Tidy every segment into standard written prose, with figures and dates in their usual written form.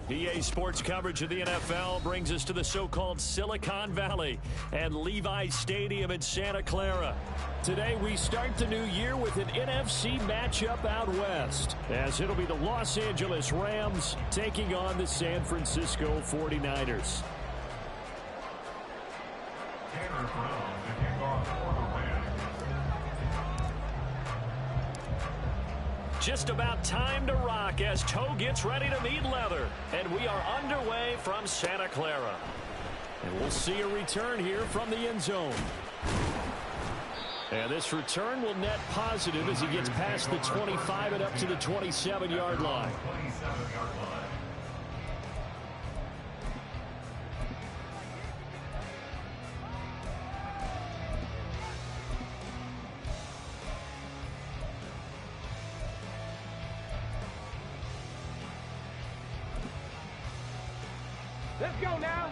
EA Sports coverage of the NFL brings us to the so-called Silicon Valley and Levi's Stadium in Santa Clara. Today we start the new year with an NFC matchup out west, as it'll be the Los Angeles Rams taking on the San Francisco 49ers. Just about time to rock as toe gets ready to meet leather. And we are underway from Santa Clara. And we'll see a return here from the end zone. And this return will net positive as he gets past the 25 and up to the 27-yard line. Let's go now.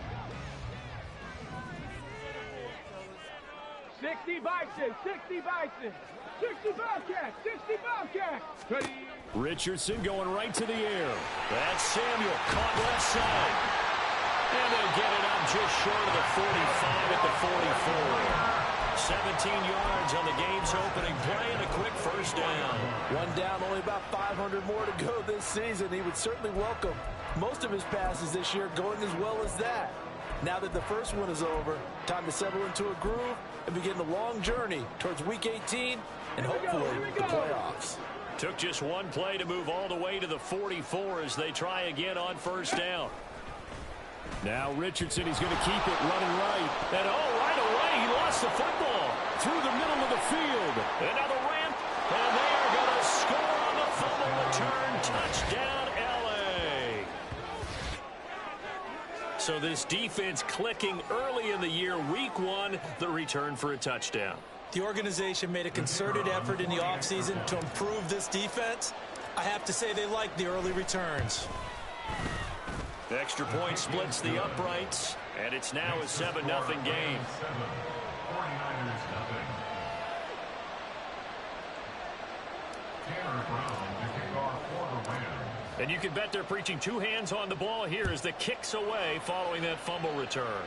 60 Bison, 60 Bison, 60 Bobcats, 60 Bobcats. Ready. Richardson going right to the air. That's Samuel caught left side. And they'll get it up just short of the 45 at the 44. 17 yards on the game's opening play and a quick first down. One down, only about 500 more to go this season. He would certainly welcome most of his passes this year going as well as that. Now that the first one is over, time to settle into a groove and begin the long journey towards Week 18 and hopefully the playoffs. Took just one play to move all the way to the 44 as they try again on first down. Now Richardson, he's going to keep it running right. And right away, he lost the football through the middle of the field. Another ramp, and they are going to score on the fumble return. Touchdown, LA. So this defense clicking early in the year. Week 1, the return for a touchdown. The organization made a concerted effort in the offseason to improve this defense. I have to say they like the early returns. Extra point splits the uprights, and it's now a 7-0 game. And you can bet they're preaching two hands on the ball here as the kick's away following that fumble return.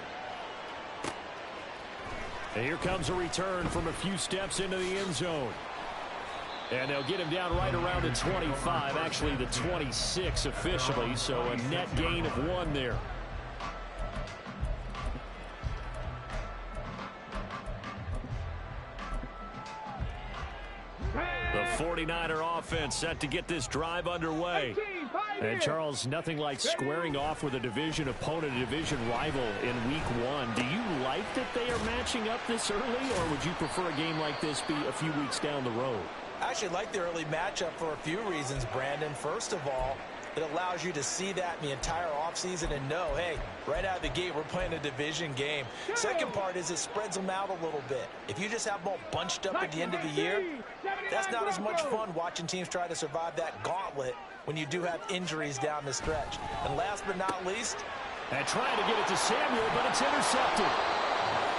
And here comes a return from a few steps into the end zone. And they'll get him down right around the 25, actually the 26 officially, so a net gain of 1 there. The 49er offense set to get this drive underway. And Charles, nothing like squaring off with a division opponent, a division rival in Week 1. Do you like that they are matching up this early, or would you prefer a game like this be a few weeks down the road? I actually like the early matchup for a few reasons, Brandon. First of all, it allows you to see that in the entire offseason and know, hey, right out of the gate, we're playing a division game. Second part is it spreads them out a little bit. If you just have them all bunched up at the end of the year, that's not as much fun watching teams try to survive that gauntlet when you do have injuries down the stretch. And last but not least, and trying to get it to Samuel, but it's intercepted.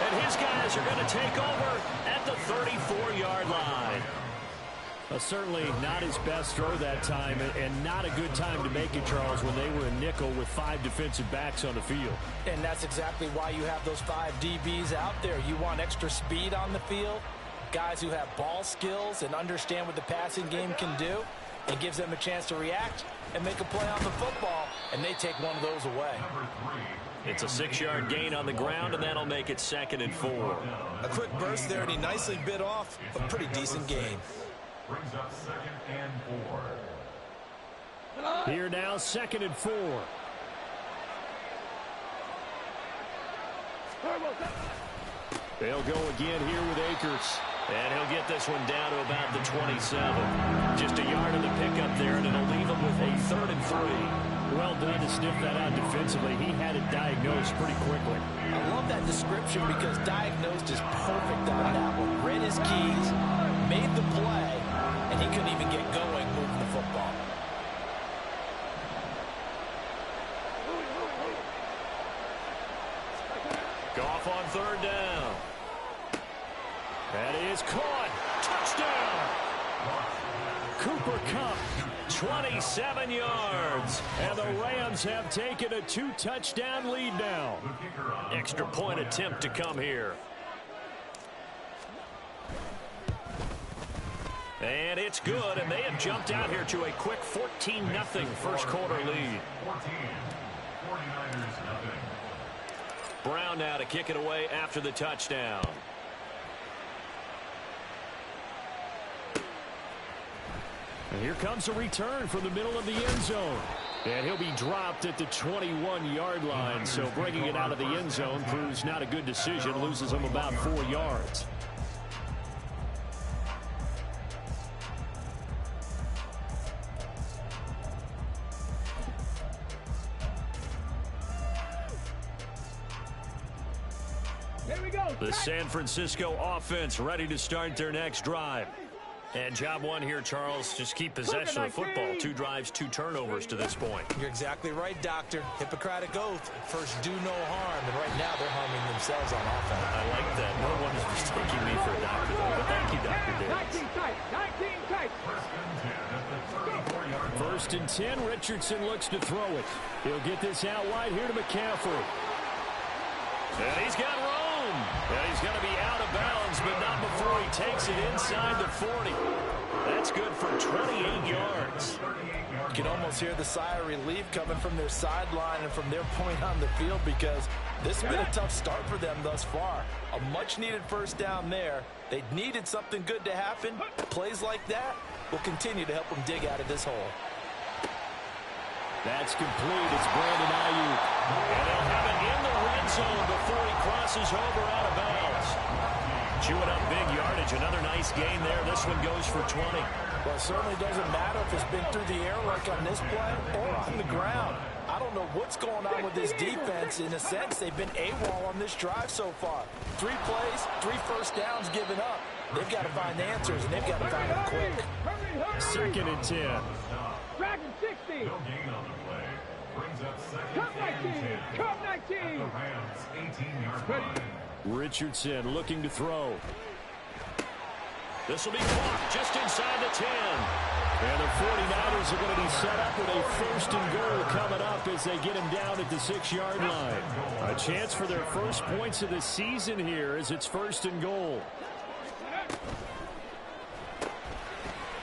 And his guys are going to take over at the 34-yard line. Certainly not his best throw that time, and not a good time to make it, Charles, when they were a nickel with 5 defensive backs on the field. And that's exactly why you have those 5 DBs out there. You want extra speed on the field, guys who have ball skills and understand what the passing game can do. It gives them a chance to react and make a play on the football, and they take one of those away. It's a 6-yard gain on the ground, and that'll make it 2nd and 4. A quick burst there, and he nicely bit off a pretty decent gain. Brings up 2nd and 4. Here now, 2nd and 4. They'll go again here with Akers. And he'll get this one down to about the 27. Just a yard of the pickup there, and it'll leave him with a 3rd and 3. Well done to sniff that out defensively. He had it diagnosed pretty quickly. I love that description because diagnosed is perfect on that one. Read his keys, made the play, and he couldn't even get going moving the football. Goff on 3rd down. That is caught. Touchdown. Cooper Kupp 27 yards. And the Rams have taken a 2-touchdown lead now. Extra point attempt to come here. And it's good, and they have jumped out here to a quick 14-0 first quarter lead. 49ers nothing. Brown now to kick it away after the touchdown. And here comes a return from the middle of the end zone. And he'll be dropped at the 21-yard line, so bringing it out of the end zone proves not a good decision, loses him about 4 yards. The San Francisco offense ready to start their next drive. And job one here, Charles, just keep possession of the football. 2 drives, 2 turnovers to this point. You're exactly right, Doctor. Hippocratic oath. First, do no harm. And right now, they're harming themselves on offense. I like that. No one is mistaking me for a doctor, though. But thank you, Dr. Davis. 19 tight. 19 tight. First and 10 at the 34-yard line. 1st and 10. Richardson looks to throw it. He'll get this out wide here to McCaffrey. And he's got room. And he's going to be out of bounds, but not before he takes it inside the 40. That's good for 28 yards. You can almost hear the sigh of relief coming from their sideline and from their point on the field, because this has been a tough start for them thus far. A much-needed first down there. They needed something good to happen. Plays like that will continue to help them dig out of this hole. That's complete. It's Brandon Ayuk. And they'll have it in the red zone before he crosses over out of bounds. Chewing up big yardage. Another nice gain there. This one goes for 20. Well, it certainly doesn't matter if it's been through the air like on this play or on the ground. I don't know what's going on with this defense. In a sense, they've been AWOL on this drive so far. 3 plays, 3 first downs given up. They've got to find answers, and they've got to find them quick. 2nd and 10. Dragon 60. No gain on the play. Brings up 2nd Cup 19. and 10. Cup At the 19. Rams' 18-yard line. Richardson looking to throw. This will be blocked just inside the 10. And the 49ers are going to be set up with a 1st and goal coming up as they get him down at the 6-yard line. A chance for their first points of the season here as it's 1st and goal.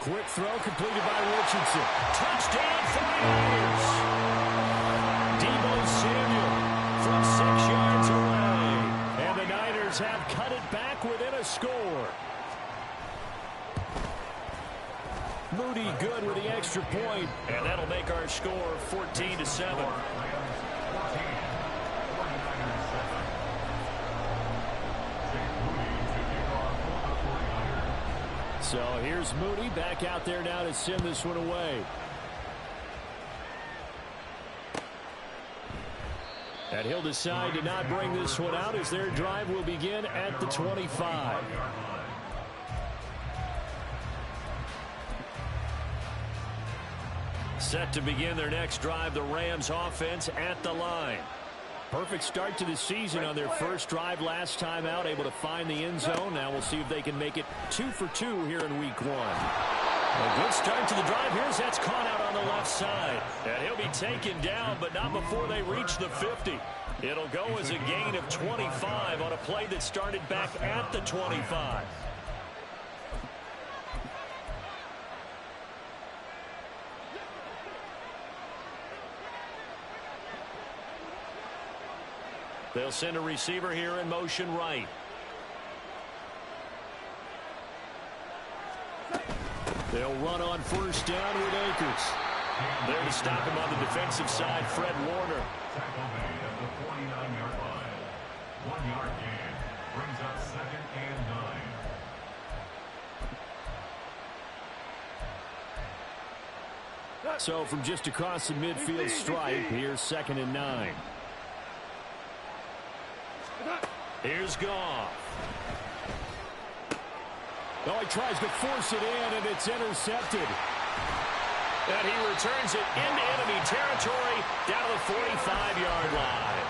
Quick throw completed by Richardson. Touchdown 49ers. Deebo Samuel from 6 yards away. And the Niners have cut it back within a score. Moody good with the extra point. And that'll make our score 14-7. So here's Moody back out there now to send this one away. And he'll decide to not bring this one out as their drive will begin at the 25. Set to begin their next drive, the Rams offense at the line. Perfect start to the season on their first drive last time out, able to find the end zone. Now we'll see if they can make it 2 for 2 here in week 1. A good start to the drive. Here's that's caught out on the left side. And he'll be taken down, but not before they reach the 50. It'll go as a gain of 25 on a play that started back at the 25. They'll send a receiver here in motion right. They'll run on 1st down with Akers. There to stop him on the defensive side, Fred Warner. Tackle made at the 49-yard line. 1-yard gain. Brings up 2nd and 9. So from just across the midfield stripe, here's 2nd and 9. Here's Goff. Oh, he tries to force it in, and it's intercepted. And he returns it into enemy territory down to the 45-yard line.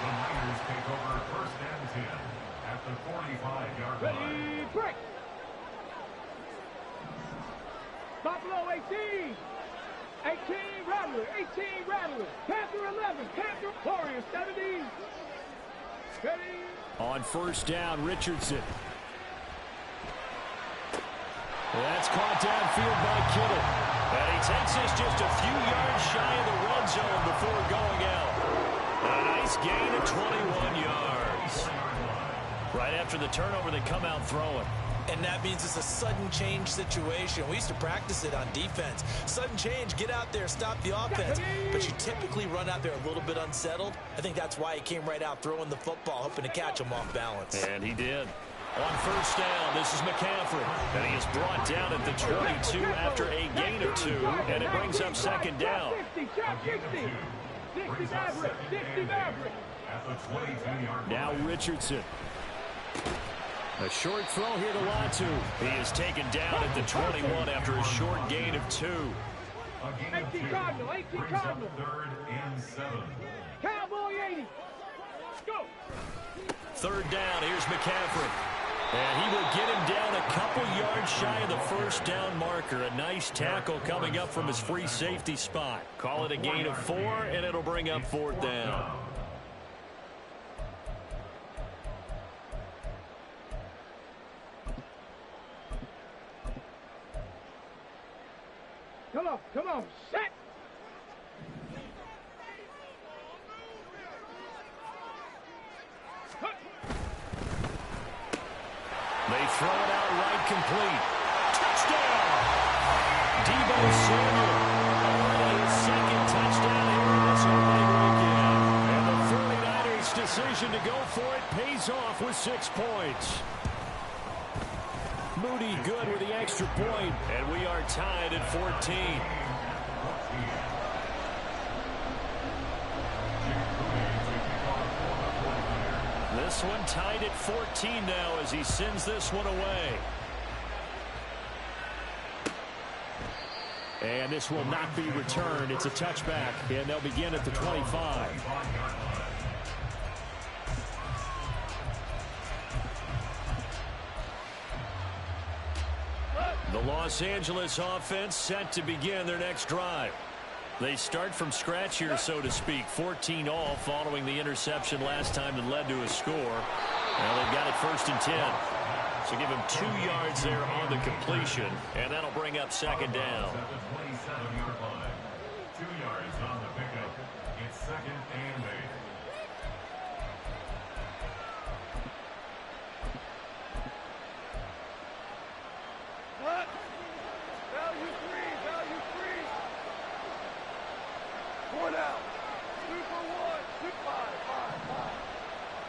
The Niners take over 1st and 10 at the 45-yard line. Ready, break. Stop below 18. Rattler, 18 Rattler. Panther 11, Panther Warrior 70. Ready? On first down, Richardson. That's caught downfield by Kittle. And he takes this just a few yards shy of the red zone before going out. A nice gain of 21 yards. Right after the turnover, they come out throwing. And that means it's a sudden change situation. We used to practice it on defense. Sudden change, get out there, stop the offense. But you typically run out there a little bit unsettled. I think that's why he came right out throwing the football, hoping to catch him off balance. And he did. On first down, this is McCaffrey. And he is brought down at the 22 after a gain of 2. And it brings up second down. 60 Maverick, 60 Maverick. Now Richardson. A short throw here to Latu. He is taken down at the 21 after a short gain of 2. 18 Cardinal, 18 Cardinal. Third and 7. Cowboy 80. Go. Third down, here's McCaffrey. And he will get him down a couple yards shy of the first down marker. A nice tackle coming up from his free safety spot. Call it a gain of 4, and it'll bring up fourth down. Come on, set. They throw it out right complete. Touchdown! Deebo Samuel. His second touchdown here in this opening weekend. And the 49ers' decision to go for it pays off with 6 points. Moody good with the extra point, and we are tied at 14. This one tied at 14 now as he sends this one away. And this will not be returned. It's a touchback, and they'll begin at the 25. The Los Angeles offense set to begin their next drive. They start from scratch here, so to speak. 14 all following the interception last time that led to a score. Now they've got it first and 10. So give him 2 yards there on the completion, and that'll bring up second down. 27-yard line. 2 yards on the pickup. It's second and 8. What? Value free, value free. One out. 2 for 1. 2 5,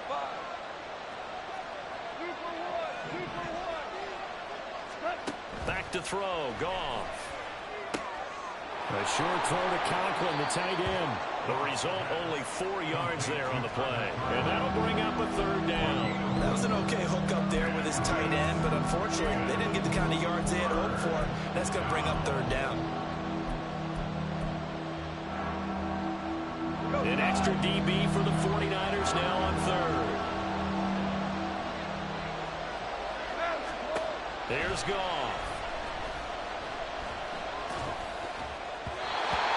5. 2 for 1, 2 for 1. Back to throw, Goff. A short throw to Conklin, the tight end. The result, only 4 yards there on the play. And that'll bring up a third down. That was an okay hook up there with his tight end, but unfortunately, they didn't get the kind of yards they had hoped for. That's going to bring up third down. An extra DB for the 49ers now on third. There's Goff.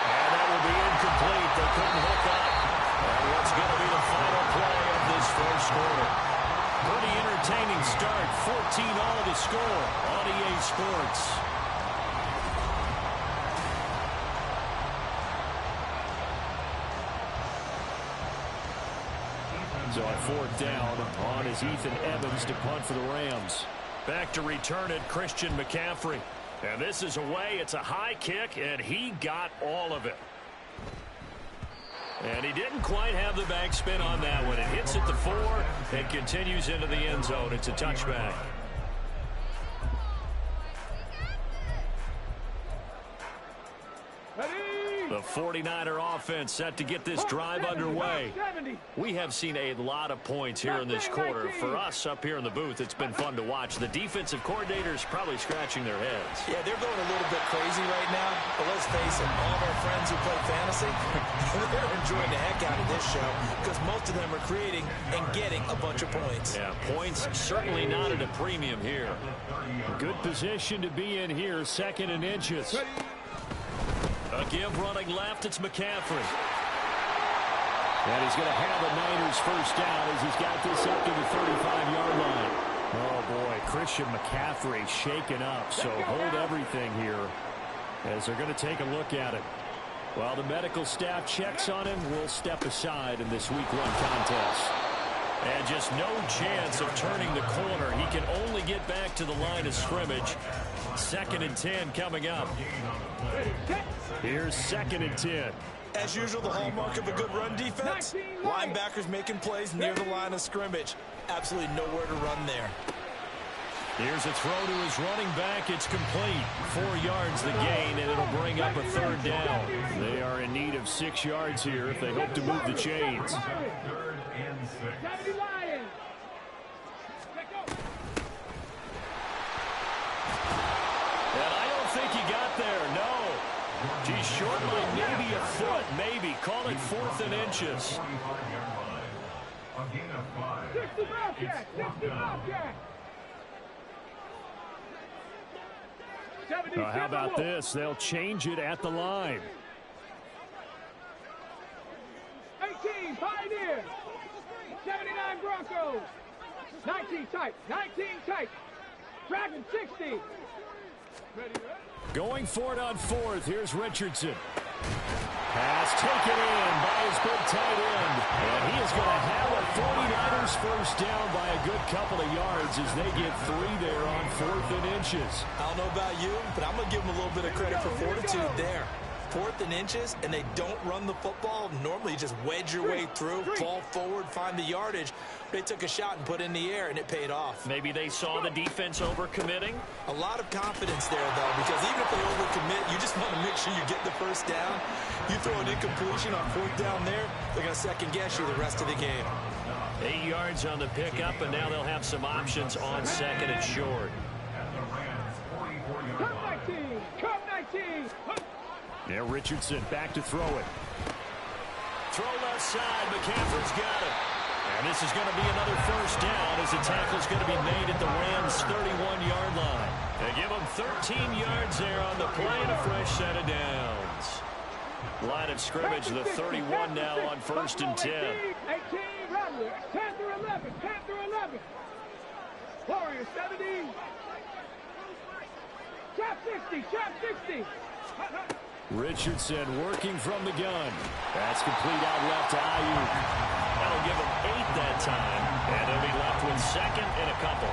And that will be incomplete. They couldn't hook up. And what's going to be the final play of this first quarter? Pretty entertaining start. 14 all to score on EA Sports. So on fourth down, on is Ethan Evans to punt for the Rams. Back to return it, Christian McCaffrey. And this is away. It's a high kick, and he got all of it. And he didn't quite have the backspin on that one. It hits at the 4 and continues into the end zone. It's a touchback. The 49er offense set to get this drive underway. We have seen a lot of points here in this quarter. For us up here in the booth, it's been fun to watch. The defensive coordinators probably scratching their heads. Yeah, they're going a little bit crazy right now. But let's face it, all of our friends who play fantasy, they're enjoying the heck out of this show because most of them are creating and getting a bunch of points. Yeah, points certainly not at a premium here. Good position to be in here, second and inches. A give running left. It's McCaffrey. And he's going to have a Niners first down as he's got this up to the 35-yard line. Oh, boy, Christian McCaffrey shaken up, so hold everything here as they're going to take a look at it. While the medical staff checks on him, we'll step aside in this Week 1 contest. And just no chance of turning the corner. He can only get back to the line of scrimmage. 2nd and 10 coming up. Here's 2nd and 10. As usual, the hallmark of a good run defense. Linebackers making plays near the line of scrimmage. Absolutely nowhere to run there. Here's a throw to his running back. It's complete. 4 yards the gain, and it'll bring up a 3rd down. They are in need of 6 yards here if they hope to move the chains. 3rd and 6. And I don't think he got there, no. He's short by maybe a foot, maybe. Call it 4th and inches. 45-yard line. A gain of 5. 60 Bobcat! 60 Bobcat! How about this? They'll change it at the line. 18 Pioneer! 79 Broncos! 19 tight! 19 tight! Dragon 60! Going for it on 4th. Here's Richardson. Pass taken in by his big tight end. And he is going to have a 49ers first down by a good couple of yards as they get 3 there on 4th and inches. I don't know about you, but I'm going to give them a little bit of credit for fortitude there. 4th and inches, and they don't run the football. Normally, you just wedge your way through, fall forward, find the yardage. They took a shot and put it in the air, and it paid off. Maybe they saw the defense overcommitting. A lot of confidence there, though, because even if they overcommit, you just want to make sure you get the first down. You throw an incompletion on 4th down there, they're going to second-guess you the rest of the game. 8 yards on the pickup, and now they'll have some options on 2nd and short. Come 19! Come 19! Now Richardson back to throw it. Throw left side. McCaffrey's got it. And this is going to be another first down as the tackle's going to be made at the Rams' 31-yard line. They give them 13 yards there on the play and a fresh set of downs. Line of scrimmage, the 31 now on 1st and 10. 18 Rattler. 10 through 11. 10 through 11. Warriors 70. Chap 60. Chap 60. Richardson working from the gun. That's complete out left to Ayuk. That'll give him 8 that time. And they'll be left with 2nd and a couple.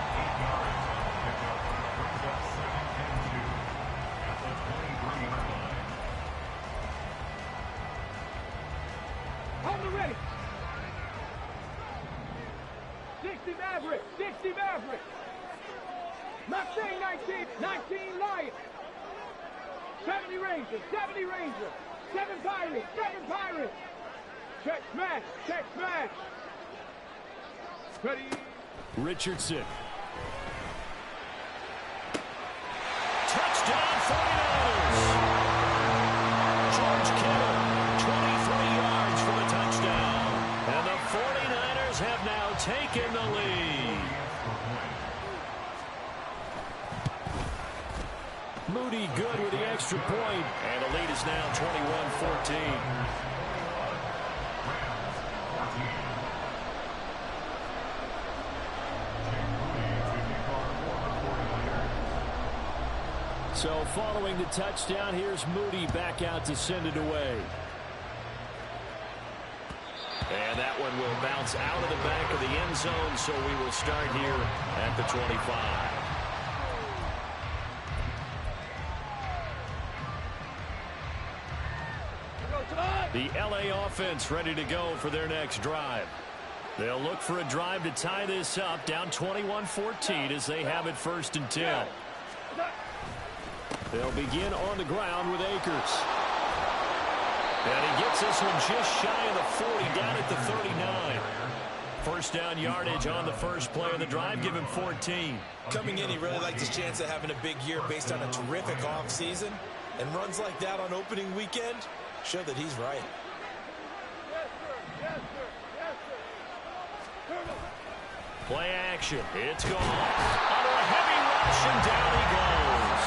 On the ready. 60 Maverick. 60 Maverick. Mustang 19. 19 Lion. 70 Ranger, 70 Ranger, 7 Pirates, 7 Pirates. Check smash, check smash. Ready. Richardson. Touchdown 49ers. George Kittle, 23 yards for the touchdown. And the 49ers have now taken the lead. Moody good with the extra point. And the lead is now 21-14. So following the touchdown, here's Moody back out to send it away. And that one will bounce out of the back of the end zone, so we will start here at the 25. The LA offense ready to go for their next drive. They'll look for a drive to tie this up, down 21-14 as they have it 1st and 10. They'll begin on the ground with Akers. And he gets this one just shy of the 40, down at the 39. First down yardage on the first play of the drive, give him 14. Coming in, he really liked his chance of having a big year based on a terrific offseason. And runs like that on opening weekend show that he's right. Yes, sir. Yes, sir. Yes, sir. Play action. It's gone. Under a heavy rush, and down he goes.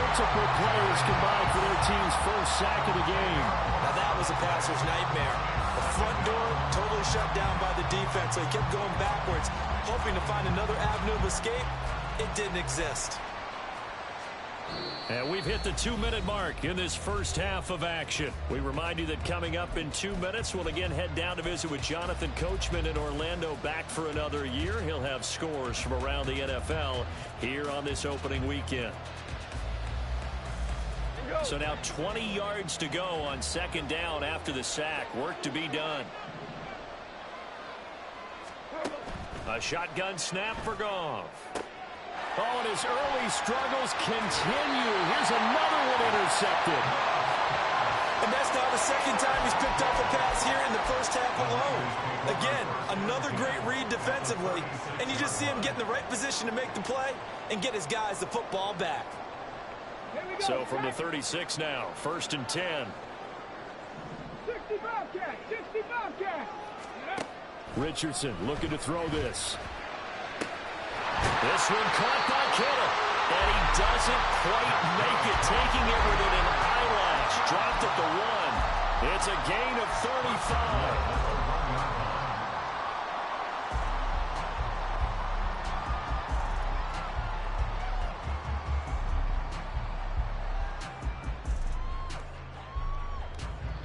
Multiple players combined for their team's first sack of the game. Now that was a passer's nightmare. The front door totally shut down by the defense, so he kept going backwards, hoping to find another avenue of escape. It didn't exist. And we've hit the 2-minute mark in this first half of action. We remind you that coming up in 2 minutes, we'll again head down to visit with Jonathan Coachman in Orlando, back for another year. He'll have scores from around the NFL here on this opening weekend. So now 20 yards to go on second down after the sack. Work to be done. A shotgun snap for Goff. Oh, and his early struggles continue. Here's another one intercepted. And that's now the second time he's picked up a pass here in the first half alone. Again, another great read defensively, and you just see him get in the right position to make the play and get his guys the football back. So from the 36 now, 1st and 10. 60 Bobcat, 60 Bobcat. Richardson looking to throw this. This one caught by Kittle, and he doesn't quite make it, taking it within an eyelash. Dropped at the 1. It's a gain of 35.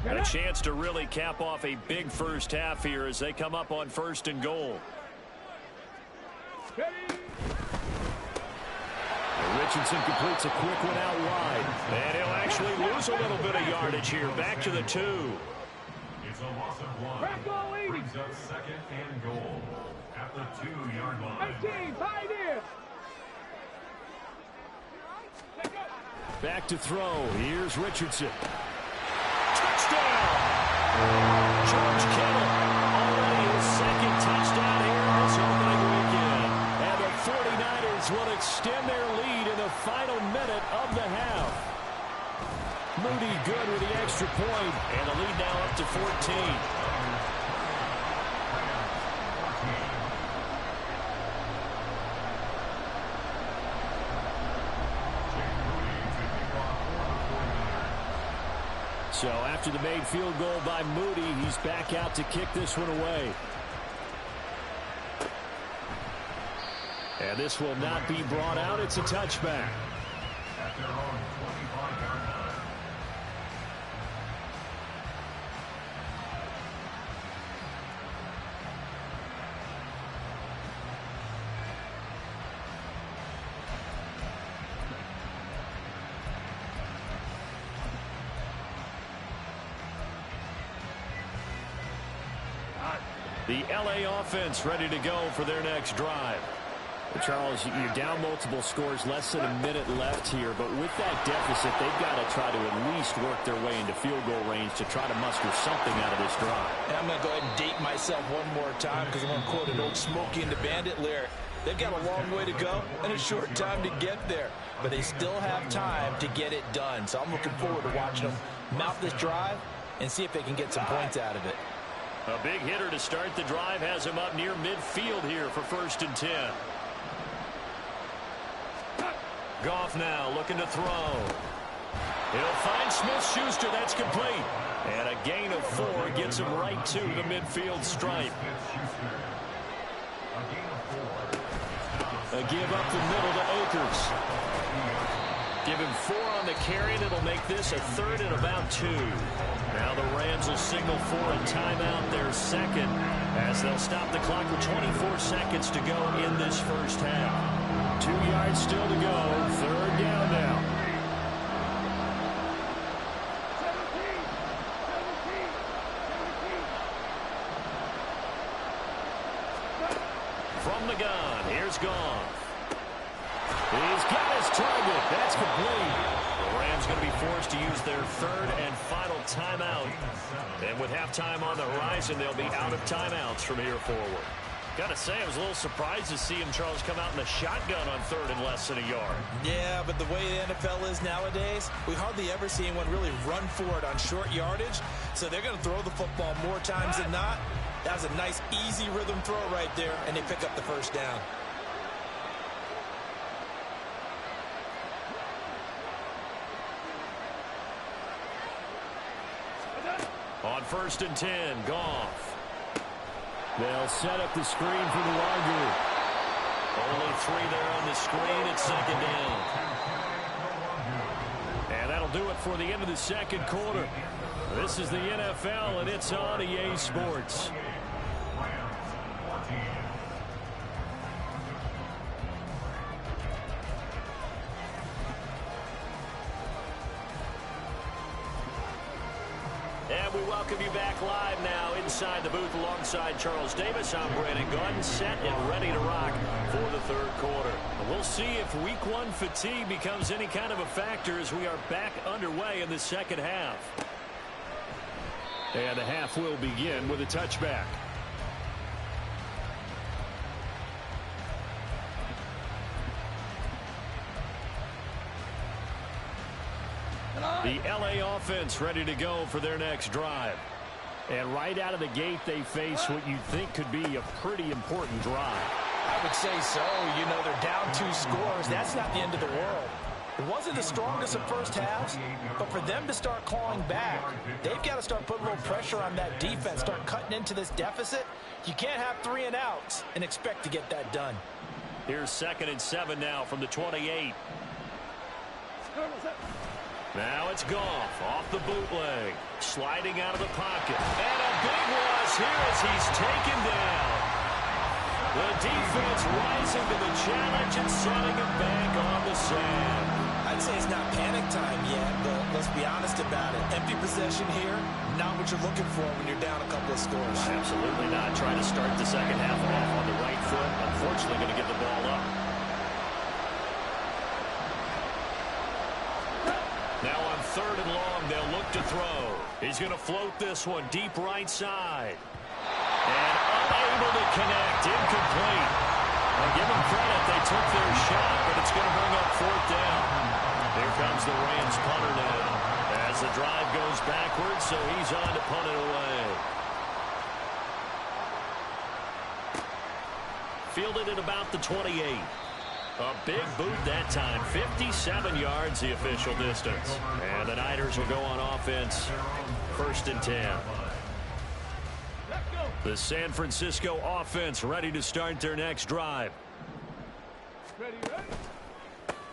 A chance to really cap off a big first half here as they come up on 1st and goal. Richardson completes a quick one out wide. And he'll actually lose a little bit of yardage here. Back to the 2. It's a loss of 1. Brings up 2nd and goal at the 2-yard line. 18, tight end. Back to throw. Here's Richardson. Touchdown! George Kittle already his 2nd touchdown here this opening weekend. And the 49ers will extend their lead in the final minute of the half. Moody good with the extra point, and the lead now up to 14. So after the made field goal by Moody, he's back out to kick this one away. And this will not be brought out. It's a touchback. At their own 25-yard line. The LA offense ready to go for their next drive. Charles, you're down multiple scores, less than a minute left here, but with that deficit, they've got to try to at least work their way into field goal range to try to muster something out of this drive. And I'm going to go ahead and date myself one more time because I'm going to quote an old Smokey and the Bandit lyric. They've got a long way to go and a short time to get there, but they still have time to get it done. So I'm looking forward to watching them mount this drive and see if they can get some points out of it. A big hitter to start the drive has him up near midfield here for 1st and 10. Goff now looking to throw. He'll find Smith-Schuster. That's complete. And a gain of 4 gets him right to the midfield stripe. A give up the middle to Akers. Give him 4 on the carry, and it'll make this a 3rd and about 2. Now the Rams will signal for a timeout, their 2nd, as they'll stop the clock with 24 seconds to go in this first half. 2 yards still to go, 3rd down now. 17. From the gun, here's Goff. He's got his target. That's complete. The Rams going to be forced to use their 3rd and final timeout. And with halftime on the horizon, they'll be out of timeouts from here forward. Got to say, I was a little surprised to see him, Charles, come out in the shotgun on 3rd and less than a yard. Yeah, but the way the NFL is nowadays, we hardly ever see anyone really run for it on short yardage. So they're going to throw the football more times than not. That was a nice, easy rhythm throw right there, and they pick up the first down. On 1st and 10, Goff. They'll set up the screen for the larger. Only 3 there on the screen. It's 2nd down. And that'll do it for the end of the 2nd quarter. This is the NFL, and it's on EA Sports. And we welcome you back live now inside the booth alongside Charles Davis. I'm Brandon Gaudin, set and ready to rock for the 3rd quarter. And we'll see if Week 1 fatigue becomes any kind of a factor as we are back underway in the 2nd half. And the half will begin with a touchback. The LA offense ready to go for their next drive. And right out of the gate, they face what you think could be a pretty important drive. I would say so. You know, they're down 2 scores. That's not the end of the world. It wasn't the strongest of first halves, but for them to start clawing back, they've got to start putting a little pressure on that defense, start cutting into this deficit. You can't have 3 and outs and expect to get that done. Here's 2nd and 7 now from the 28. Now it's Goff off the bootleg, sliding out of the pocket. And a big loss here as he's taken down. The defense rising to the challenge and setting it back on the sand. I'd say it's not panic time yet, but let's be honest about it. Empty possession here, not what you're looking for when you're down a couple of scores. Absolutely not. Trying to start the 2nd half off on the right foot. Unfortunately, going to give the ball up. Now on 3rd and long, they'll look to throw. He's going to float this one deep right side. And unable to connect, incomplete. I'll give them credit, they took their shot, but it's going to bring up 4th down. Here comes the Rams punter now. As the drive goes backwards, so he's on to punt it away. Fielded at about the 28. A big boot that time. 57 yards the official distance. And the Niners will go on offense. 1st and 10. The San Francisco offense ready to start their next drive.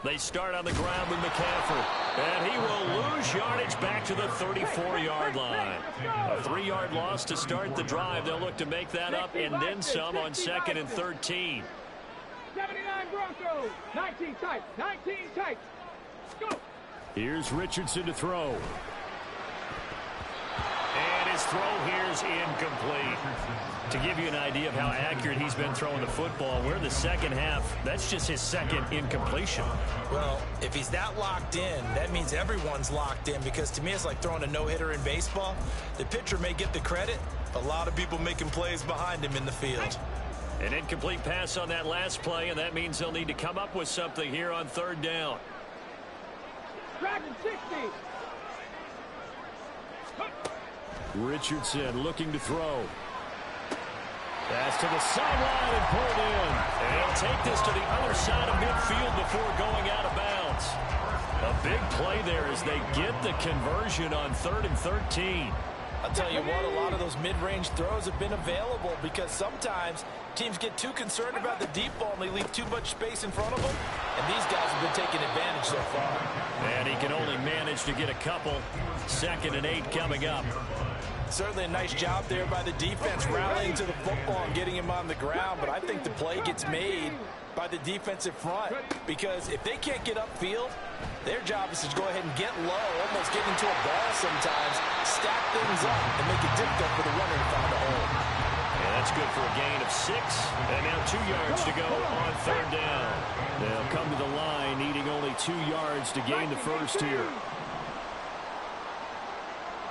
They start on the ground with McCaffrey. And he will lose yardage back to the 34-yard line. A 3-yard loss to start the drive. They'll look to make that up and then some on 2nd and 13. 79 Broncos. 19 tight. 19 tight. Go. Here's Richardson to throw. And his throw here's incomplete. To give you an idea of how accurate he's been throwing the football, we're in the 2nd half. That's just his 2nd incompletion. Well, if he's that locked in, that means everyone's locked in, because to me it's like throwing a no-hitter in baseball. The pitcher may get the credit, a lot of people making plays behind him in the field. An incomplete pass on that last play, and that means they'll need to come up with something here on 3rd down. Dragon 60. Richardson looking to throw. Pass to the sideline and pulled in. And he'll take this to the other side of midfield before going out of bounds. A big play there as they get the conversion on 3rd and 13. I'll tell you what, a lot of those mid-range throws have been available because sometimes teams get too concerned about the deep ball and they leave too much space in front of them. And these guys have been taking advantage so far. And he can only manage to get a couple. 2nd and 8 coming up. Certainly a nice job there by the defense rallying to the football and getting him on the ground. But I think the play gets made by the defensive front, because if they can't get upfield, their job is to go ahead and get low, almost get into a ball sometimes, stack things up, and make it difficult for the runner to find a hole. And that's good for a gain of 6. And now 2 yards to go on 3rd down. They'll come to the line needing only 2 yards to gain the first here.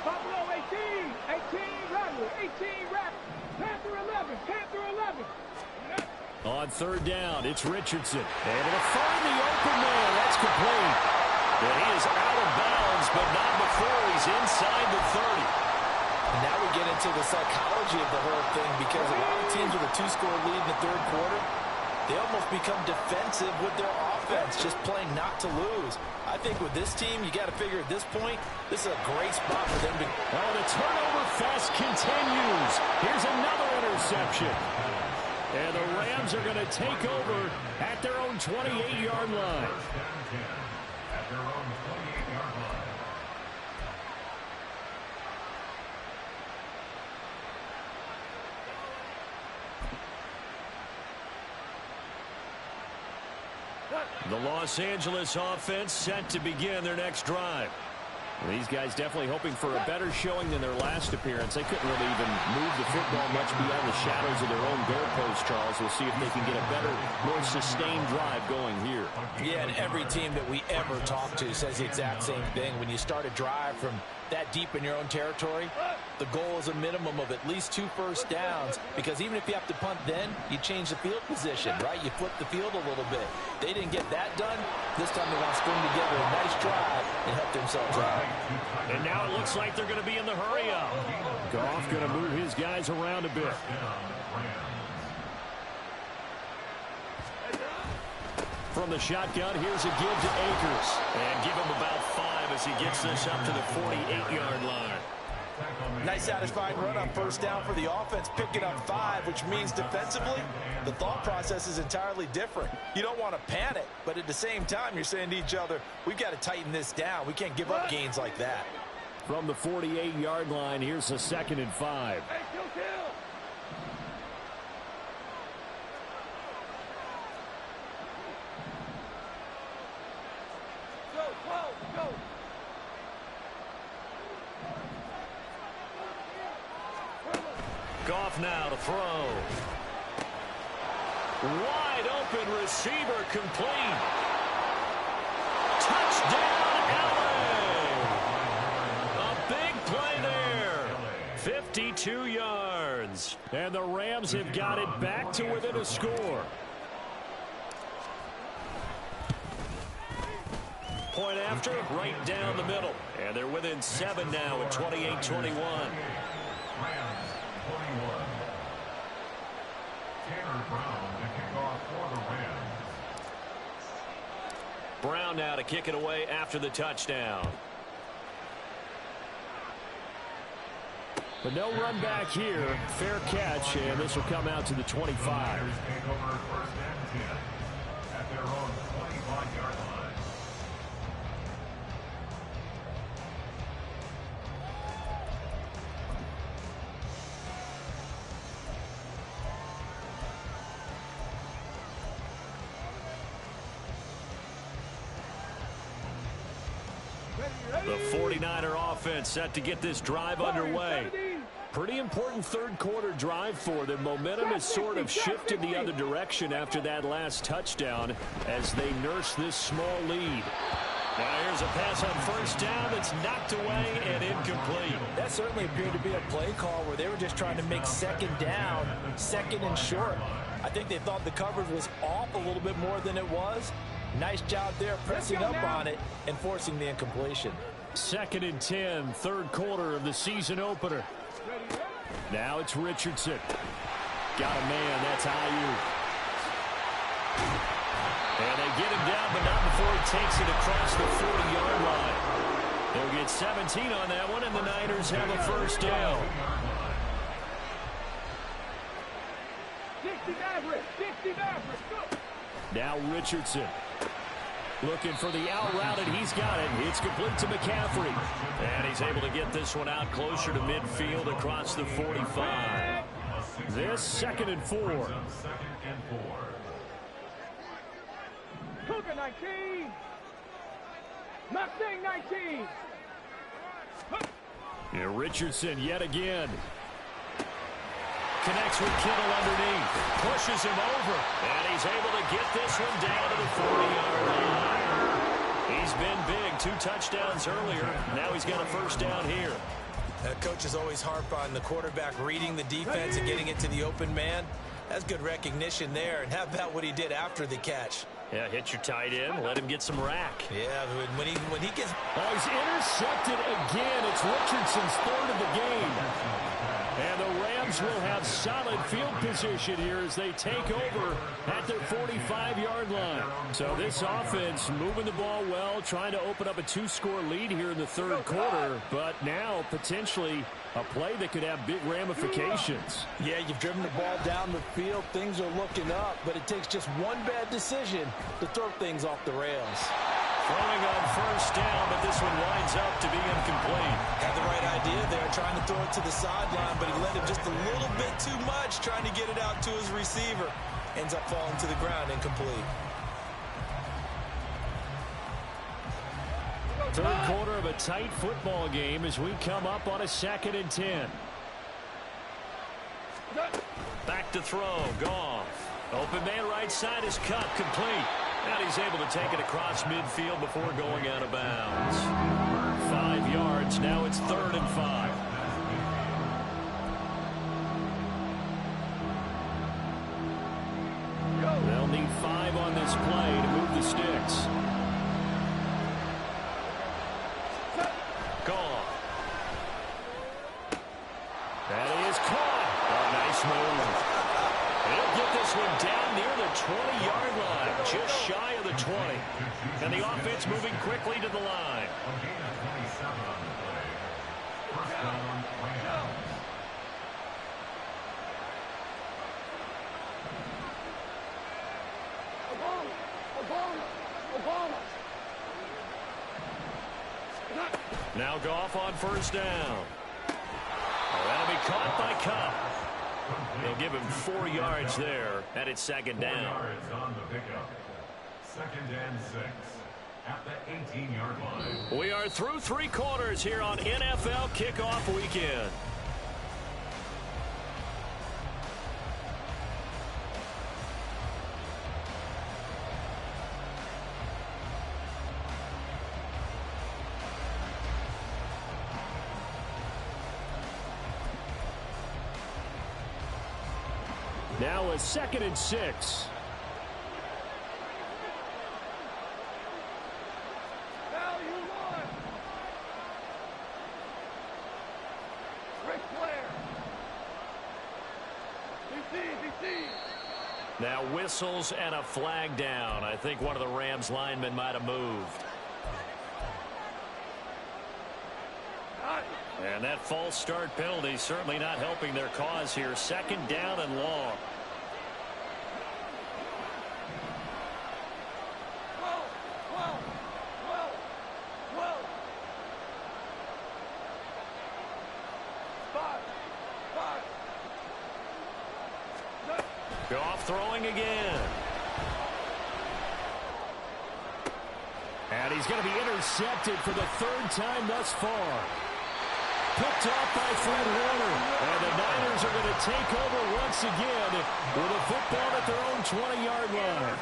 Buffalo 18. 18 Rebel. 18 Rebel. Panther 11. Panther 11. On 3rd down, it's Richardson. Able to find the open man. That's complete. And he is out of bounds, but not before he's inside the 30. And now we get into the psychology of the whole thing, because a lot of teams with a 2-score lead in the 3rd quarter, They almost become defensive with their offense, just playing not to lose. I think with this team, you got to figure at this point, this is a great spot for them to... Oh, the turnover fest continues. Here's another interception. And the Rams are going to take over at their own 28-yard line. At their own 28-yard line. The Los Angeles offense set to begin their next drive. These guys definitely hoping for a better showing than their last appearance. They couldn't really even move the football much beyond the shadows of their own goalpost, Charles. We'll see if they can get a better, more sustained drive going here. Yeah, and every team that we ever talk to says the exact same thing. When you start a drive from that deep in your own territory, the goal is a minimum of at least 2 first downs, because even if you have to punt then, you change the field position, right? You flip the field a little bit. They didn't get that done. This time they want to string together a nice drive and help themselves out. And now it looks like they're going to be in the hurry-up. Goff going to move his guys around a bit. From the shotgun, here's a give to Akers. And give him about 5 as he gets this up to the 48-yard line. Nice satisfying run on first down for the offense, picking up 5, which means defensively, the thought process is entirely different. You don't want to panic, but at the same time, you're saying to each other, we've got to tighten this down. We can't give up gains like that. From the 48-yard line, here's a 2nd and 5. Hey, kill. Go. Goff now to throw. Wide open receiver complete. Touchdown, LA! A big play there. 52 yards. And the Rams have got it back to within a score. Point after, right down the middle. And they're within 7 now at 28-21. Brown now to kick it away after the touchdown. But no run back here. Fair catch, and this will come out to the 25. The 49er offense set to get this drive underway. Pretty important third quarter drive for them. Momentum has sort of shifted the other direction after that last touchdown as they nurse this small lead. Now here's a pass on first down that's knocked away and incomplete. That certainly appeared to be a play call where they were just trying to make second down, second and short. I think they thought the coverage was off a little bit more than it was. Nice job there pressing up on it and forcing the incompletion. 2nd and 10, third quarter of the season opener. Now it's Richardson. Got a man, that's Ayuk. And they get him down, but not before he takes it across the 40-yard line. They'll get 17 on that one, and the Niners have a first down. 60 Mavericks. Go. Now Richardson. Looking for the out route, and he's got it. It's complete to McCaffrey. And he's able to get this one out closer to midfield across the 45. This 2nd and 4. Cougar 19. Mustang 19. Yeah, Richardson yet again. Connects with Kittle underneath. Pushes him over. And he's able to get this one down to the 40-yard line. He's been big. 2 touchdowns earlier. Now he's got a first down here. Coaches always harp on the quarterback reading the defense and getting it to the open man. That's good recognition there. And how about what he did after the catch? Yeah, hit your tight end. Let him get some rack. Yeah, when he gets... Oh, he's intercepted again. It's Richardson's 3rd of the game. And the Rams Rams will have solid field position here as they take over at their 45-yard line. So this offense moving the ball well, trying to open up a 2-score lead here in the third quarter, but now potentially a play that could have big ramifications. Yeah, you've driven the ball down the field. Things are looking up, but it takes just one bad decision to throw things off the rails. Throwing on first down, but this one winds up to be incomplete. Had the right idea there, trying to throw it to the sideline, but he let him just a little bit too much, trying to get it out to his receiver. Ends up falling to the ground, incomplete. Third quarter of a tight football game as we come up on a 2nd and 10. Back to throw, Goff. Open man right side is cut, complete. And he's able to take it across midfield before going out of bounds. 5 yards, now it's 3rd and 5. They'll need 5 on this play to move the sticks. Gone. That is caught. Oh, nice move. He'll get this one down near the 20-yard line, just shy of the 20. And the offense moving quickly to the line. Now Goff on first down. Oh, that'll be caught by Cup. They'll give him 4 yards there, and it's 2nd down. 4 yards on the pickup. 2nd and 6 at the 18-yard line. We are through 3 quarters here on NFL Kickoff Weekend. Now a 2nd and 6. Now whistles and a flag down. I think one of the Rams linemen might have moved. And that false start penalty certainly not helping their cause here. 2nd down and long. Goff throwing again. And he's going to be intercepted for the 3rd time thus far. Picked off by Fred Warner. And the Niners are going to take over once again with a football at their own 20-yard line.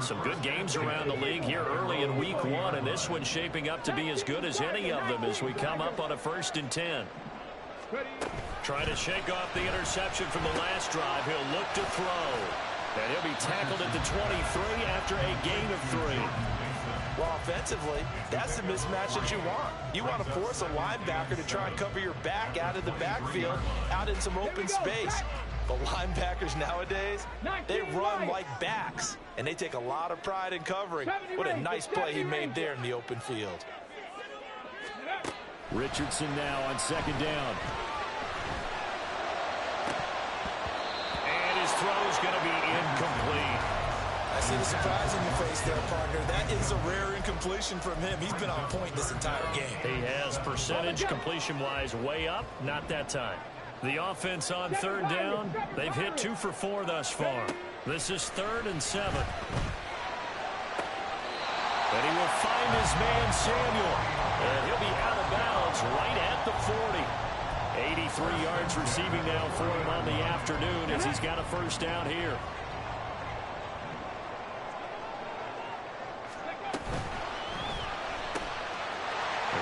Some good games around the league here early in week 1, and this one's shaping up to be as good as any of them as we come up on a 1st and 10. Trying to shake off the interception from the last drive. He'll look to throw. And he'll be tackled at the 23 after a gain of 3. Well, offensively, that's the mismatch that you want. You want to force a linebacker to try and cover your back out of the backfield, out in some open space. But linebackers nowadays, they run like backs, and they take a lot of pride in covering. What a nice play he made there in the open field. Richardson now on 2nd down. And his throw is going to be incomplete. I see the surprise in your face there, partner. That is a rare incompletion from him. He's been on point this entire game. He has percentage completion-wise way up. Not that time. The offense on 3rd down, they've hit 2 for 4 thus far. This is 3rd and 7. And he will find his man, Samuel. And he'll be out of bounds right at the 40. 83 yards receiving now for him on the afternoon as he's got a 1st down here.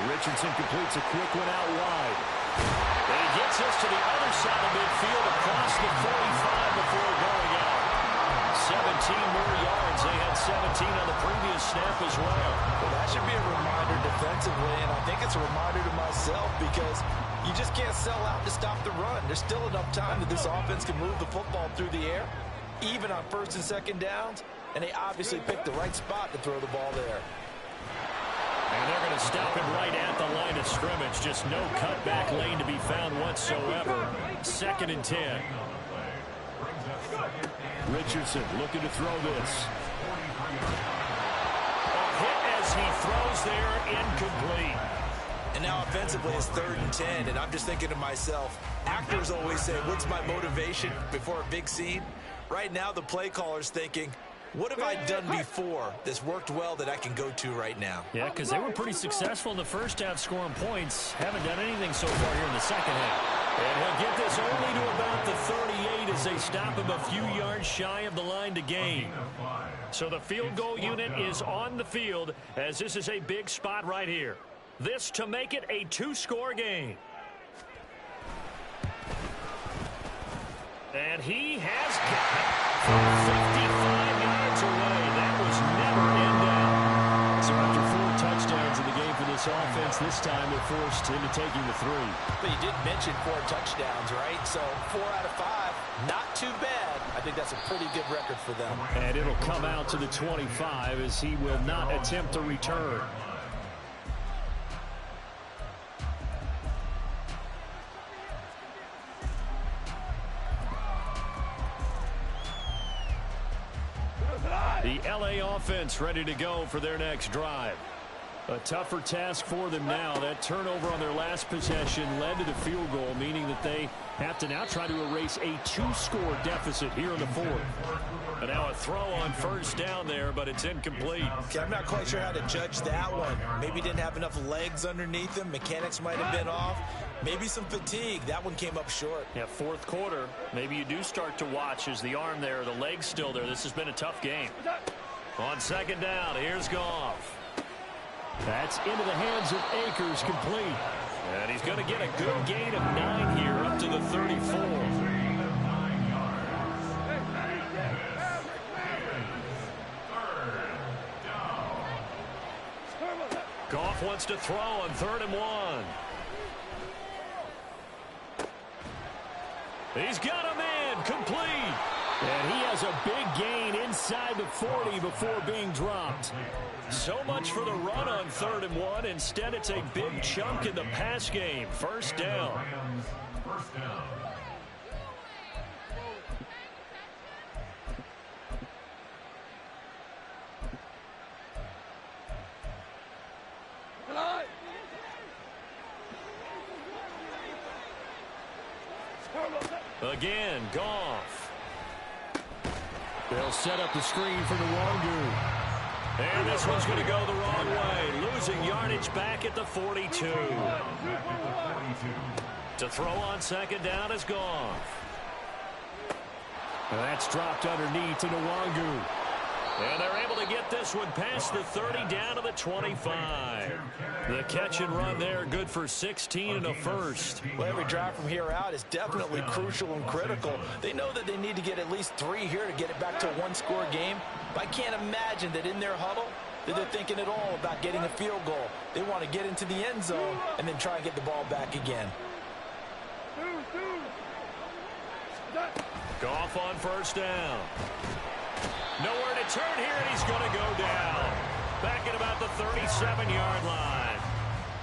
Richardson completes a quick one out wide. And he gets us to the other side of midfield across the 45 before going out. 17 more yards. They had 17 on the previous snap as well. Well, that should be a reminder defensively, and I think it's a reminder to myself because You just can't sell out to stop the run. There's still enough time that this offense can move the football through the air, even on first and second downs, and they obviously picked the right spot to throw the ball there. And they're going to stop him right at the line of scrimmage. Just no cutback lane to be found whatsoever. 2nd and 10. Richardson looking to throw this. A hit as he throws there, incomplete. And now offensively it's 3rd and 10, and I'm just thinking to myself, actors always say, what's my motivation before a big scene? Right now the play caller's thinking, what have I done before that's worked well that I can go to right now? Yeah, because they were pretty successful in the first half scoring points. Haven't done anything so far here in the second half. And he'll get this only to about the 38 as they stop him a few yards shy of the line to gain. So the field goal unit is on the field as this is a big spot right here. This to make it a 2-score game. And he has got it from 55 yards away. That was never in doubt. So after 4 touchdowns in the game for this offense, this time they're forced into taking the 3. But you did mention 4 touchdowns, right? So 4 out of 5, not too bad. I think that's a pretty good record for them. And it'll come out to the 25 as he will not attempt a return. The LA offense ready to go for their next drive. A tougher task for them now. That turnover on their last possession led to the field goal, meaning that they have to now try to erase a 2-score deficit here in the 4th. And now a throw on first down there, but it's incomplete. Okay, I'm not quite sure how to judge that one. Maybe didn't have enough legs underneath him. Mechanics might have been off. Maybe some fatigue. That one came up short. Yeah, 4th quarter. Maybe you do start to watch as the arm there, the leg's still there. This has been a tough game. On 2nd down, here's Goff. That's into the hands of Akers, complete. And he's going to get a good gain of 9 here up to the 34. Goff wants to throw on 3rd and 1. He's got him in, complete. And he has a big gain inside the 40 before being dropped. So much for the run on 3rd and 1. Instead, it's a big chunk in the pass game. First down. Again, Goff. They'll set up the screen for Nwangu. And this one's going to go the wrong way. Losing yardage back at the 42. To throw on 2nd down is Goff. And that's dropped underneath to Nwangu. And they're able to get this one past the 30 down to the 25. The catch and run there, good for 16 and a first. Well, every drive from here out is definitely crucial and critical. They know that they need to get at least 3 here to get it back to a 1-score game. But I can't imagine that in their huddle that they're thinking at all about getting a field goal. They want to get into the end zone and then try and get the ball back again. Goff on first down. Nowhere to turn here, and he's going to go down. Back at about the 37-yard line.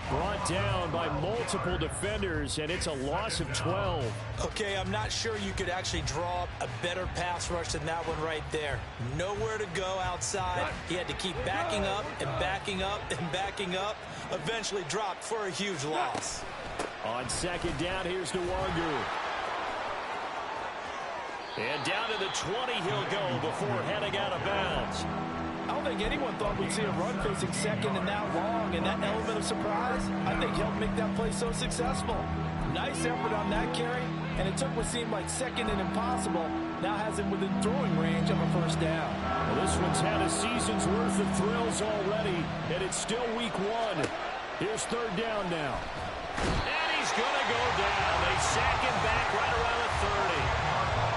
Brought down by multiple defenders, and it's a loss of 12. Okay, I'm not sure you could actually draw up a better pass rush than that one right there. Nowhere to go outside. He had to keep backing up and backing up and backing up. Eventually dropped for a huge loss. On 2nd down, here's Nwangu. And down to the 20 he'll go before heading out of bounds. I don't think anyone thought we'd see a run facing 2nd and that long, and that element of surprise, I think, helped make that play so successful. Nice effort on that carry, and it took what seemed like 2nd and impossible, now has him within throwing range of a first down. Well, this one's had a season's worth of thrills already, and it's still week 1. Here's 3rd down now. And he's going to go down. They sack him back right around the 30.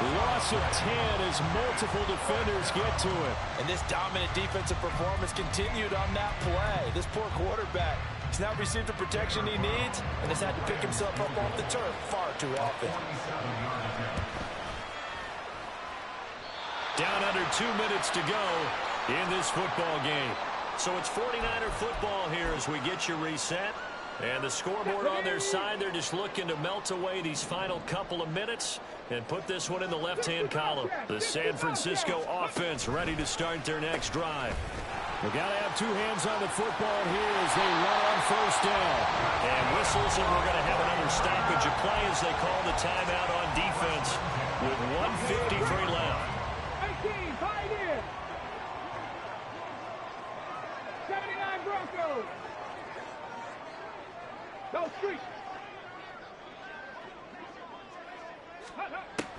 Loss of 10 as multiple defenders get to it. And this dominant defensive performance continued on that play. This poor quarterback He's not received the protection he needs and has had to pick himself up off the turf far too often. Down under 2 minutes to go in this football game. So it's 49er football here as we get you reset. And the scoreboard on their side, they're just looking to melt away these final couple of minutes and put this one in the left-hand column. The San Francisco offense ready to start their next drive. We've got to have two hands on the football here as they run on first down. And whistles, and we're going to have another stoppage of play as they call the timeout on defense with 1:53 left. 18, tied in. 79 Broncos. No street.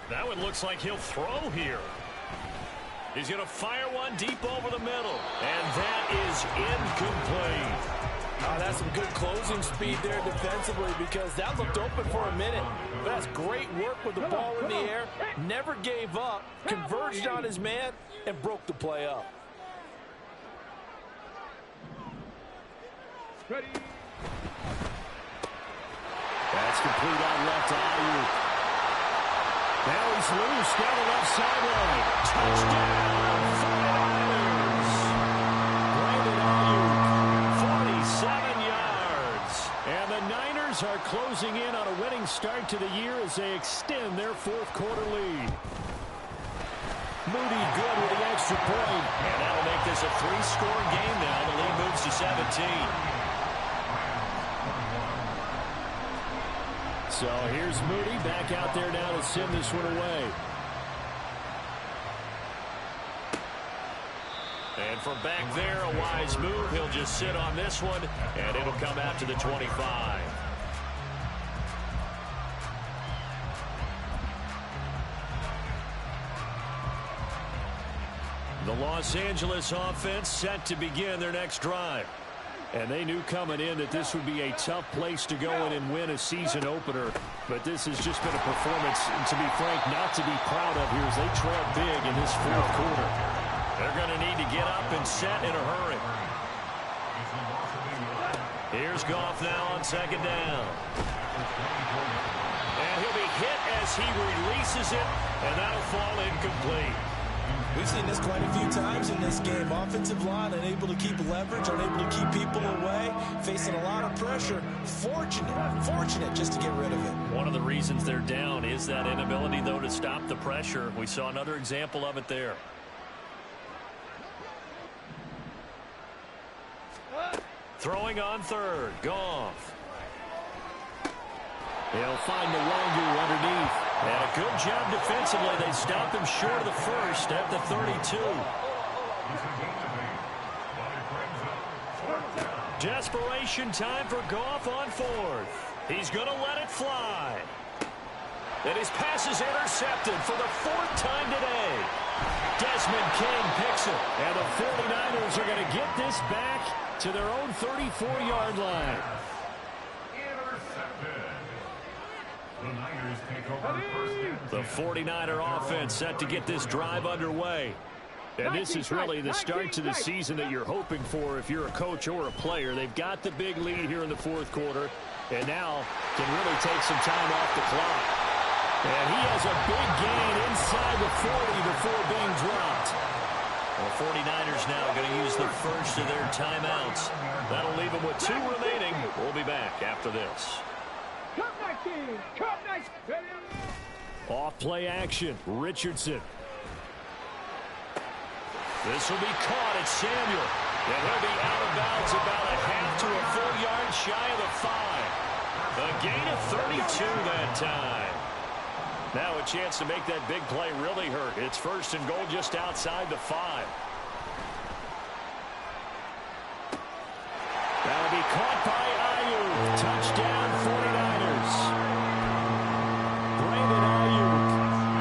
That one looks like he'll throw here. He's going to fire one deep over the middle. And that is incomplete. That's some good closing speed there defensively because that looked open for a minute. That's great work with the ball in the air. Never gave up, converged on his man, and broke the play up. Ready. That's complete on left to Ayuk. Now he's loose down the left sideline. Touchdown, 49ers. Brandon Ayuk, 47 yards. And the Niners are closing in on a winning start to the year as they extend their fourth quarter lead. Moody good with the extra point. And that'll make this a 3-score game now. The lead moves to 17. So here's Moody back out there now to send this one away. And from back there, a wise move. He'll just sit on this one, and it'll come out to the 25. The Los Angeles offense set to begin their next drive. And they knew coming in that this would be a tough place to go in and win a season opener. But this has just been a performance, to be frank, not to be proud of here as they trail big in this fourth quarter. They're going to need to get up and set in a hurry. Here's Goff now on second down. And he'll be hit as he releases it, and that'll fall incomplete. We've seen this quite a few times in this game. Offensive line unable to keep leverage, unable to keep people away, facing a lot of pressure. Fortunate just to get rid of it. One of the reasons they're down is that inability, though, to stop the pressure. We saw another example of it there. Throwing on third, Goff. He'll find the Wangu underneath. And a good job defensively. They stop him short of the first at the 32. Desperation time for Goff on fourth. He's going to let it fly. And his pass is intercepted for the fourth time today. Desmond King picks it. And the 49ers are going to get this back to their own 34-yard line. The 49er offense set to get this drive underway. And this is really the start to the season that you're hoping for if you're a coach or a player. They've got the big lead here in the fourth quarter and now can really take some time off the clock. And he has a big gain inside the 40 before being dropped. The 49ers now going to use the first of their timeouts. That'll leave them with 2 remaining. We'll be back after this. Off play action, Richardson. This will be caught at Samuel. And he'll be out of bounds about a half to a full yard shy of the 5. A gain of 32 that time. Now a chance to make that big play really hurt. It's first and goal just outside the 5. That'll be caught by Ayuk. Touchdown 49ers.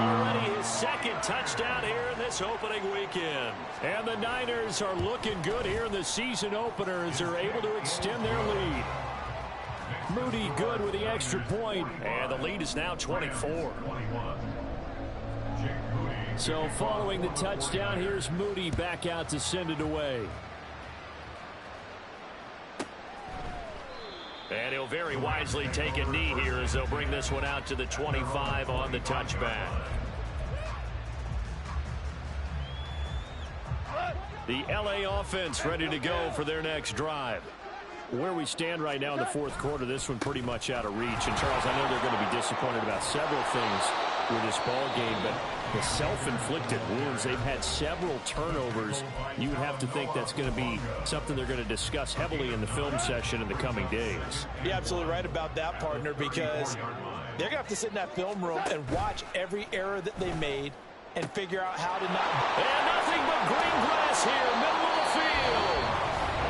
Already his second touchdown here in this opening weekend. And the Niners are looking good here in the season opener as they're able to extend their lead. Moody good with the extra point. And the lead is now 24. So following the touchdown, here's Moody back out to send it away. And he'll very wisely take a knee here as they'll bring this one out to the 25 on the touchback. The LA offense ready to go for their next drive. Where we stand right now in the fourth quarter, this one pretty much out of reach. And, Charles, I know they're going to be disappointed about several things with this ball game, but the self-inflicted wounds, they've had several turnovers. You would have to think that's going to be something they're going to discuss heavily in the film session in the coming days. You're absolutely right about that, partner, because they're going to have to sit in that film room and watch every error that they made and figure out how to not... And nothing but green grass here, middle of the field.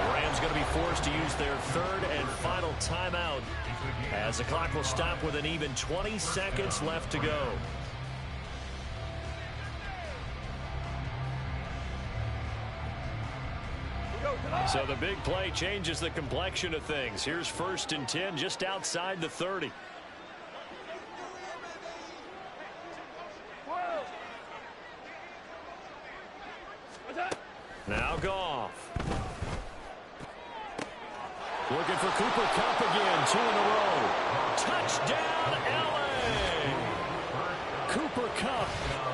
The Rams going to be forced to use their third and final timeout as the clock will stop with an even 20 seconds left to go. So the big play changes the complexion of things. Here's 1st and 10 just outside the 30. Now Goff. Looking for Cooper Kupp again. 2 in a row. Touchdown, LA! Cooper Kupp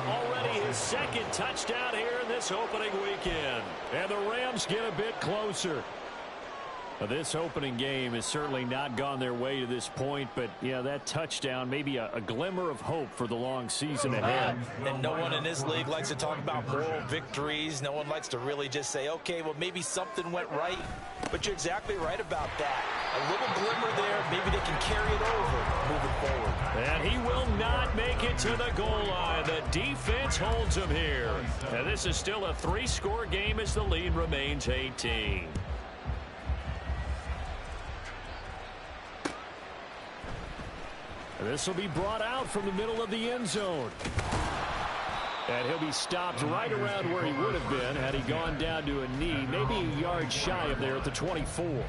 already his second touchdown here in this opening weekend. And the Rams get a bit closer. This opening game has certainly not gone their way to this point, but yeah, that touchdown, maybe a glimmer of hope for the long season ahead. And no one in this league likes to talk about moral victories. No one likes to really just say, okay, well, maybe something went right. But you're exactly right about that. A little glimmer there, maybe they can carry it over moving forward. And he will not make it to the goal line. The defense holds him here. And this is still a 3-score game as the lead remains 18. This will be brought out from the middle of the end zone. And he'll be stopped right around where he would have been had he gone down to a knee, maybe a yard shy of there at the 24. Here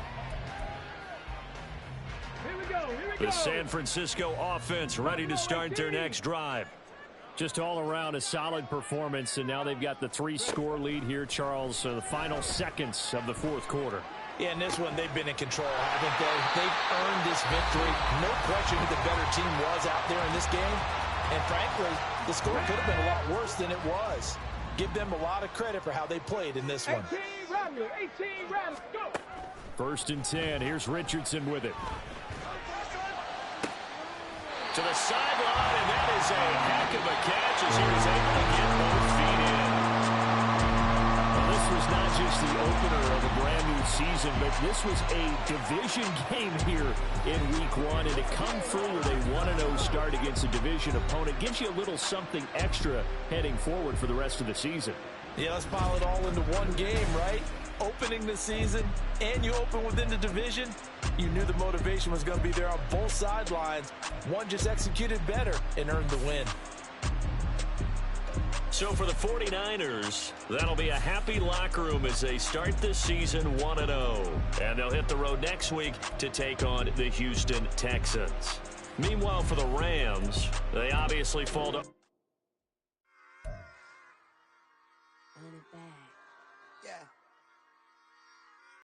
we go. The San Francisco offense ready to start their next drive. Just all around a solid performance, and now they've got the 3-score lead here, Charles, so the final seconds of the fourth quarter. Yeah, in this one, they've been in control. I think they've earned this victory. No question who the better team was out there in this game. And frankly, the score could have been a lot worse than it was. Give them a lot of credit for how they played in this one. 18 Rams, go! 1st and 10. Here's Richardson with it. To the sideline, and that is a heck of a catch as he was able to get both feet in. Well, this was not just the opener of a brand new season, but this was a division game here in week 1, and to come through with a 1-0 start against a division opponent gives you a little something extra heading forward for the rest of the season. Yeah, let's pile it all into one game, right? Opening the season, and you open within the division. You knew the motivation was going to be there on both sidelines. One just executed better and earned the win. So for the 49ers, that'll be a happy locker room as they start this season 1-0. And they'll hit the road next week to take on the Houston Texans. Meanwhile, for the Rams, they obviously fall to...